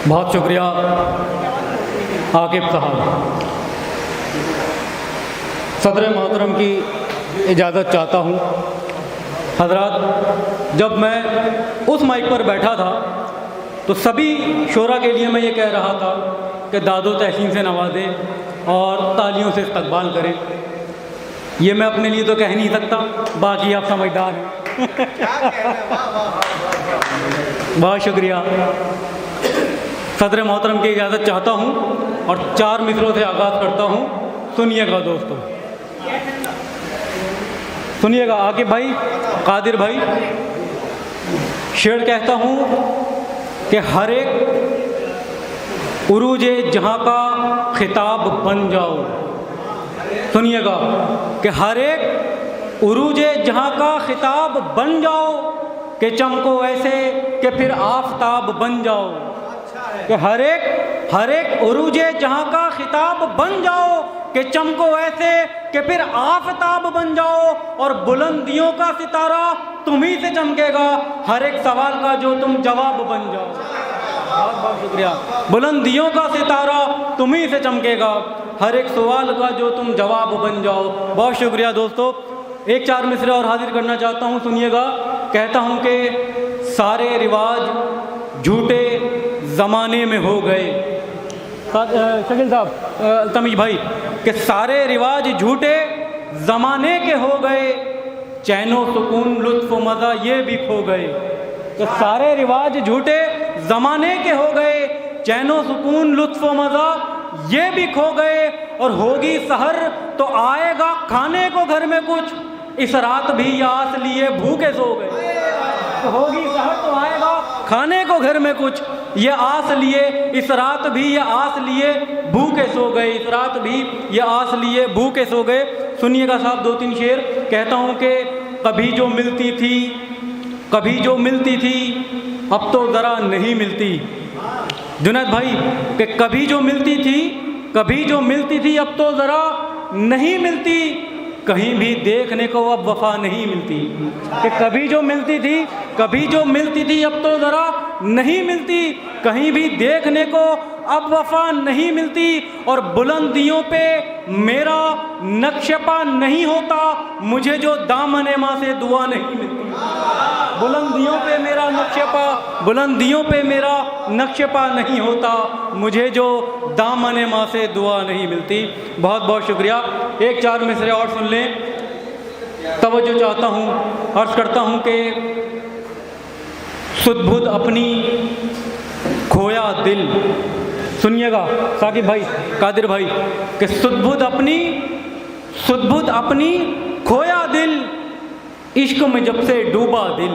बहुत शुक्रिया आकिब साहब। सदर मोहतरम की इजाज़त चाहता हूँ। हज़रात, जब मैं उस माइक पर बैठा था तो सभी शोरा के लिए मैं ये कह रहा था कि दादो तहसीन से नवाजें और तालियों से इस्तकबाल करें। ये मैं अपने लिए तो कह नहीं सकता, बाकी आप समझदार हैं। बहुत शुक्रिया। सदर मोहतरम की इजाज़त चाहता हूँ और 4 मिसरों से आगाज़ करता हूँ। सुनिएगा दोस्तों, सुनिएगा। आकिब भाई, कादिर भाई, शेर कहता हूँ कि हर एक उरूजे जहाँ का खिताब बन जाओ। सुनिएगा कि हर एक उरूजे जहाँ का खिताब बन जाओ, कि चमको ऐसे कि फिर आफताब बन जाओ। कि हर एक उरूजे जहाँ का खिताब बन जाओ, कि चमको ऐसे कि फिर आफताब बन जाओ। और बुलंदियों का सितारा तुम्ही से चमकेगा, हर एक सवाल का जो तुम जवाब बन जाओ। बहुत बहुत शुक्रिया। बुलंदियों का सितारा तुम्ही से चमकेगा, हर एक सवाल का जो तुम जवाब बन जाओ। बहुत शुक्रिया दोस्तों। 1-4 मिसरे और हाजिर करना चाहता हूँ। सुनिएगा। कहता हूँ कि सारे रिवाज झूठे ज़माने में हो गए। शकील साहब, तमीज भाई, कि सारे रिवाज झूठे ज़माने के हो गए, चैनो सुकून लुत्फ़ मज़ा ये भी खो गए। कि सारे रिवाज झूठे ज़माने के हो गए, चैनो सुकून लुत्फ़ मज़ा ये भी खो गए। और होगी सहर तो आएगा खाने को घर में कुछ, इस रात भी आस लिए भूखे सो गए। तो होगी सहर तो आएगा खाने को घर में कुछ, ये आस लिए इस रात भी ये आस लिए भूखे सो गए। इस रात भी ये आस लिए भूखे सो गए। सुनिएगा साहब 2-3 शेर। कहता हूँ कि कभी जो मिलती थी, कभी जो मिलती थी, अब तो ज़रा नहीं मिलती। जुनैद भाई, कि कभी जो मिलती थी, कभी जो मिलती थी, अब तो ज़रा नहीं मिलती। कहीं भी देखने को अब वफा नहीं मिलती। कि कभी जो मिलती थी, कभी जो मिलती थी, अब तो ज़रा नहीं मिलती। कहीं भी देखने को अब वफा नहीं मिलती। और बुलंदियों पे मेरा नक्शपा नहीं होता, मुझे जो दामने माँ से दुआ नहीं मिलती। बुलंदियों पे मेरा नक्शपा, बुलंदियों पे मेरा नक्शपा नहीं होता, मुझे जो दामने माँ से दुआ नहीं मिलती। बहुत बहुत शुक्रिया। 1-4 मिसरे और सुन लें। तवज्जो चाहता हूँ, अर्ज़ करता हूँ कि सुध-बुध अपनी खोया दिल। सुनिएगा साकिब भाई, कादिर भाई, कि सुध-बुध अपनी खोया दिल, इश्क में जब से डूबा दिल।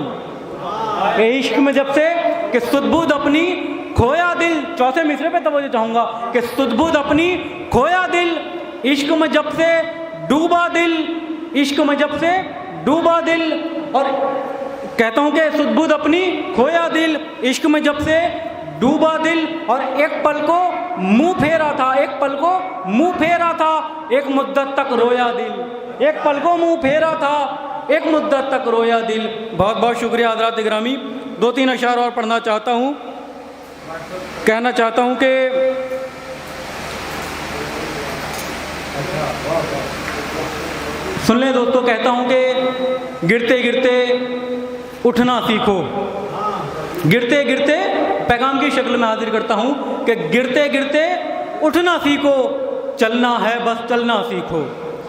इश्क में जब से, कि सुध-बुध अपनी खोया दिल। चौथे मिसरे पे तवज्जो चाहूँगा कि सुध-बुध अपनी खोया दिल, इश्क में जब से डूबा दिल, इश्क में जब से डूबा दिल। और कहता हूँ कि सुध-बुध अपनी खोया दिल, इश्क में जब से डूबा दिल। और एक पल को मुँह फेरा था, एक पल को मुँह फेरा था, एक मुद्दत तक रोया दिल। एक पल को मुँह फेरा था, एक मुद्दत तक रोया दिल। बहुत बहुत शुक्रिया हज़रात इकरामी। 2-3 अशार और पढ़ना चाहता हूँ। कहना चाहता हूँ कि सुन लें दोस्तों। कहता हूँ कि गिरते गिरते उठना सीखो। गिरते गिरते पैगाम की शक्ल में हाजिर करता हूँ कि गिरते गिरते उठना सीखो, चलना है बस चलना सीखो।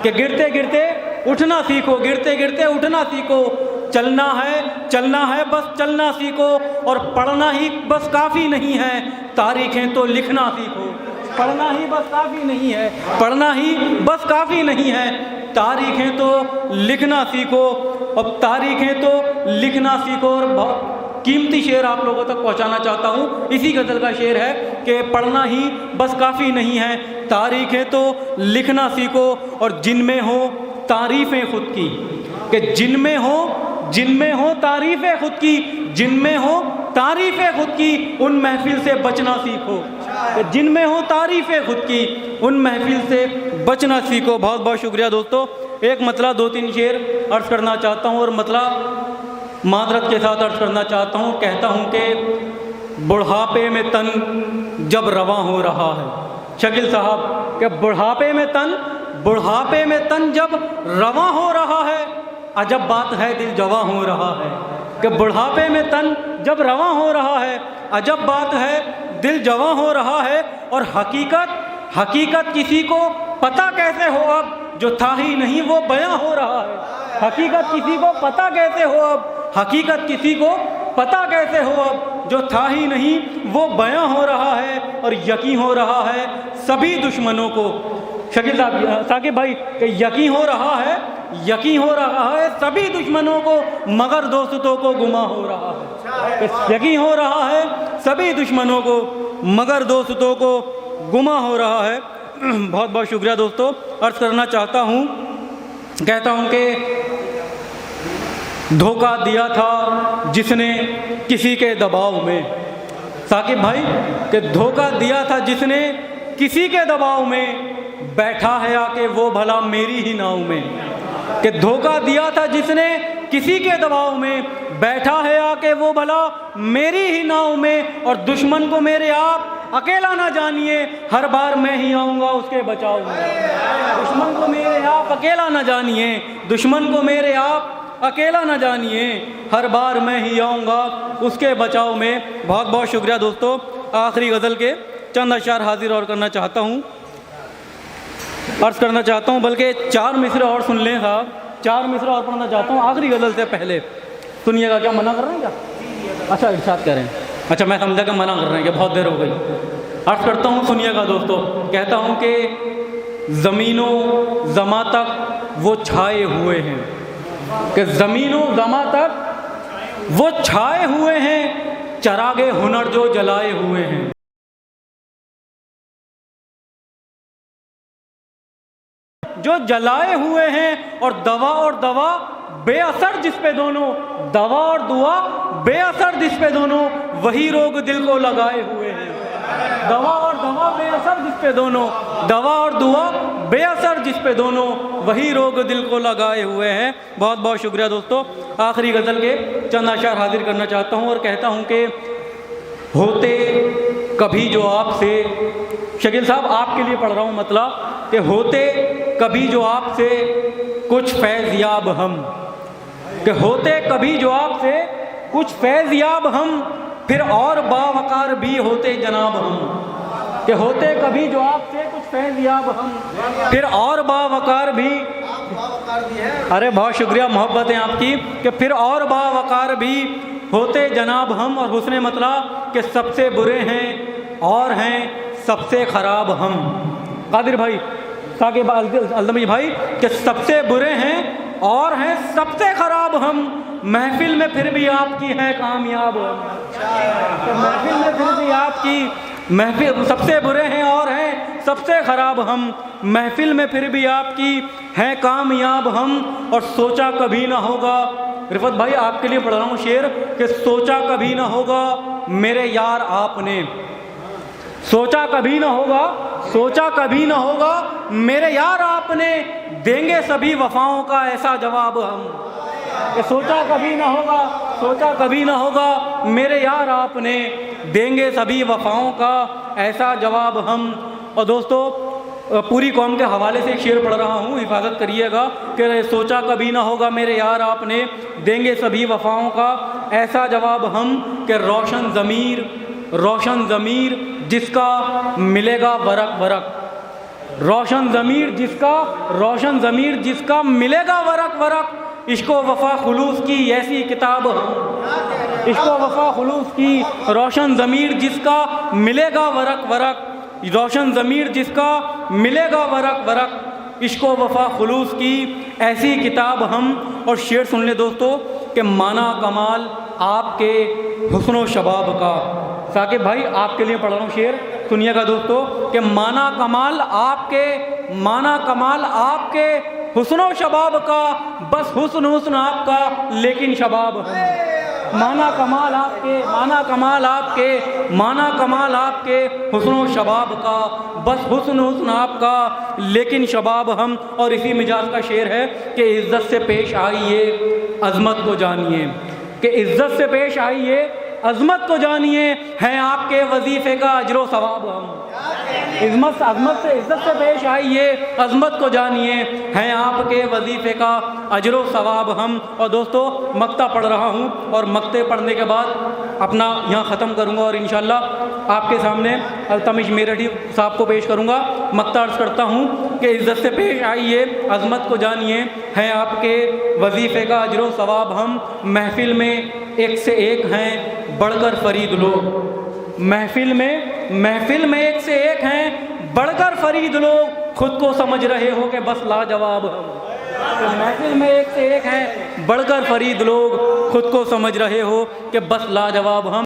कि गिरते गिरते उठना सीखो, गिरते गिरते उठना सीखो, चलना है बस चलना सीखो। और पढ़ना ही बस काफ़ी नहीं है, तारीखें तो लिखना सीखो। पढ़ना ही बस काफ़ी नहीं है, पढ़ना ही बस काफ़ी नहीं है, तारीखें तो लिखना सीखो। अब तारीखें तो लिखना सीखो। और बहुत कीमती शेर आप लोगों तक पहुंचाना चाहता हूं। इसी गज़ल का शेर है कि पढ़ना ही बस काफ़ी नहीं है, तारीखें तो लिखना सीखो। और जिनमें हो तारीफ़ें खुद की, कि जिनमें हो तारीफ़ें खुद की, जिनमें हो तारीफ़ें खुद की, उन महफिल से बचना सीखो। जिनमें हो तारीफ़ें खुद की, उन महफिल से बचना सीखो। बहुत बहुत शुक्रिया दोस्तों। एक मतला 2-3 शेर अर्ज़ करना चाहता हूँ और मतला मादरत के साथ अर्ज़ करना चाहता हूँ। कहता हूँ कि बुढ़ापे में तन जब रवां हो रहा है। शकील साहब के बुढ़ापे में तन जब रवां हो रहा है, अजब बात है दिल जवां हो रहा है। कि बुढ़ापे में तन जब रवां हो रहा है, अजब बात है दिल जवां हो रहा है। और हकीकत किसी को पता कैसे हो अब, जो था ही नहीं वो बयां हो रहा है। हकीकत किसी को पता कैसे हो अब, हकीकत किसी को पता कैसे हो अब, जो था ही नहीं वो बयां हो रहा है। और यकीन हो रहा है सभी दुश्मनों को, शकील साकिब भाई, कि यकीन हो रहा है सभी दुश्मनों को, मगर दोस्तों को गुमा हो रहा है। यकीन हो रहा है सभी दुश्मनों को, मगर दोस्तों को गुमा हो रहा है। बहुत बहुत शुक्रिया दोस्तों। अर्ज करना चाहता हूँ, कहता हूँ कि धोखा दिया था जिसने किसी के दबाव में, साकिब भाई, कि धोखा दिया था जिसने किसी के दबाव में, बैठा है आके वो भला मेरी ही नाव में। कि धोखा दिया था जिसने किसी के दबाव में, बैठा है आके वो भला मेरी ही नाव में। और दुश्मन को मेरे आप अकेला ना जानिए, हर बार मैं ही आऊँगा उसके बचाव में। दुश्मन को मेरे आप अकेला ना जानिए, दुश्मन को मेरे आप अकेला ना जानिए, हर बार मैं ही आऊँगा उसके बचाव में। बहुत बहुत शुक्रिया दोस्तों। आखिरी गज़ल के चंद अशार हाजिर और करना चाहता हूँ, अर्ज़ करना चाहता हूँ, बल्कि 4 मिसरे और सुन लें साहब, 4 मिसरे और पढ़ना चाहता हूँ आखिरी गज़ल से पहले। सुनिएगा। क्या मना कर रहे हैं क्या? अच्छा, इरशाद कह रहे हैं। अच्छा, मैं समझा कि मना कर रहे हैं कि बहुत देर हो गई। अर्ज़ करता हूँ, सुनिएगा दोस्तों। कहता हूँ कि ज़मीनों ज़मा तक वो छाए हुए हैं, कि ज़मीनों ज़मा तक वो छाए हुए हैं, चरागे हुनर जो जलाए हुए हैं। जो जलाए हुए हैं, और दवा बेअसर जिस पे दोनों, दवा और दुआ बेअसर जिस पे दोनों, वही रोग दिल को लगाए हुए हैं। दवा और दवा बेअसर जिस पे दोनों, दवा और दुआ बेअसर जिस पे दोनों, वही रोग दिल को लगाए हुए हैं। बहुत बहुत शुक्रिया दोस्तों। आखिरी गज़ल के चंद अशार हाजिर करना चाहता हूँ और कहता हूँ कि होते कभी जो आपसे, शकील साहब आपके लिए पढ़ रहा हूँ, मतलब कि होते कभी जो आपसे कुछ फैज़ याब हम, कि होते कभी जो आपसे कुछ फैज़ याब हम, फिर और बावकार भी होते जनाब हम। कि होते कभी जो आपसे कुछ फैज़ याब हम, फिर और बावकार भी, अरे बहुत शुक्रिया, मोहब्बत है आपकी, कि फिर और बावकार भी होते जनाब हम। और हुस्ने मतलब कि सबसे बुरे हैं और हैं सबसे ख़राब हम। कादिर भाई, साकिब अल्दमी भाई, कि सबसे बुरे हैं और हैं सबसे ख़राब हम, महफिल में फिर भी आपकी है कामयाब हम। तो महफिल में फिर भी आपकी, महफिल सबसे बुरे हैं और हैं सबसे ख़राब हम, महफिल में फिर भी आपकी है कामयाब हम। और सोचा कभी ना होगा, रिफत भाई आपके लिए पढ़ रहा हूँ शेर, कि सोचा कभी ना होगा मेरे यार आपने, सोचा कभी ना होगा, सोचा कभी ना होगा मेरे यार आपने, देंगे सभी वफाओं का ऐसा जवाब हम। कि सोचा कभी ना होगा, सोचा कभी ना होगा मेरे यार आपने, देंगे सभी वफाओं का ऐसा जवाब हम। और दोस्तों पूरी कौम के हवाले से एक शेर पढ़ रहा हूँ, हिफाजत करिएगा, कि सोचा कभी ना होगा मेरे यार आपने, देंगे सभी वफाओं का ऐसा जवाब हम। कि रोशन ज़मीर जिसका मिलेगा वरक वरक, रोशन ज़मीर जिसका मिलेगा वरक वरक, इश्क़ो वफ़ा खुलूस की ऐसी किताब हम। इश्क़ो वफ़ा खुलूस की रोशन ज़मीर जिसका मिलेगा वरक वरक, रोशन ज़मीर जिसका मिलेगा वरक वरक, इश्क़ो वफ़ा खुलूस की ऐसी किताब हम। और शेर सुन ले दोस्तों, कि माना कमाल आपके हुस्न शबाब का, साकिब भाई आपके लिए पढ़ रहा हूँ शेर, सुनिएगा दोस्तों, कि माना कमाल आपके हुस्न शबाब का, बस हुस्न आपका लेकिन शबाब हम। माना कमाल आपके हुस्न शबाब का, बस हुस्न आपका लेकिन शबाब हम। और इसी मिजाज का शेर है कि इज़्ज़त से पेश आइए अज़मत को जानिए, कि इज़्ज़त से पेश आइए अजमत को जानिए, हैं आपके वजीफे का अजर सवाब हम। अजमत से इज्जत से पेश आइए, अजमत को जानिए, हैं आपके वजीफे का अजर सवाब हम। और दोस्तों मक्ता पढ़ रहा हूँ और मक्ते पढ़ने के बाद अपना यहाँ ख़त्म करूँगा और इंशाअल्लाह आपके सामने अल्तमिश मेरठी साहब को पेश करूँगा। मक्ता अर्ज़ करता हूँ कि इज्जत से पेश आइए, अजमत को जानिए, हैं आपके वजीफे का अजर सवाब हम। महफिल में एक से एक हैं बढ़कर फरीद लोग, महफिल में एक से एक हैं बढ़कर फरीद लोग, खुद को समझ रहे हो कि बस लाजवाब हम। तो महफिल में एक से एक हैं बढ़कर फरीद लोग, खुद को समझ रहे हो कि बस लाजवाब हम।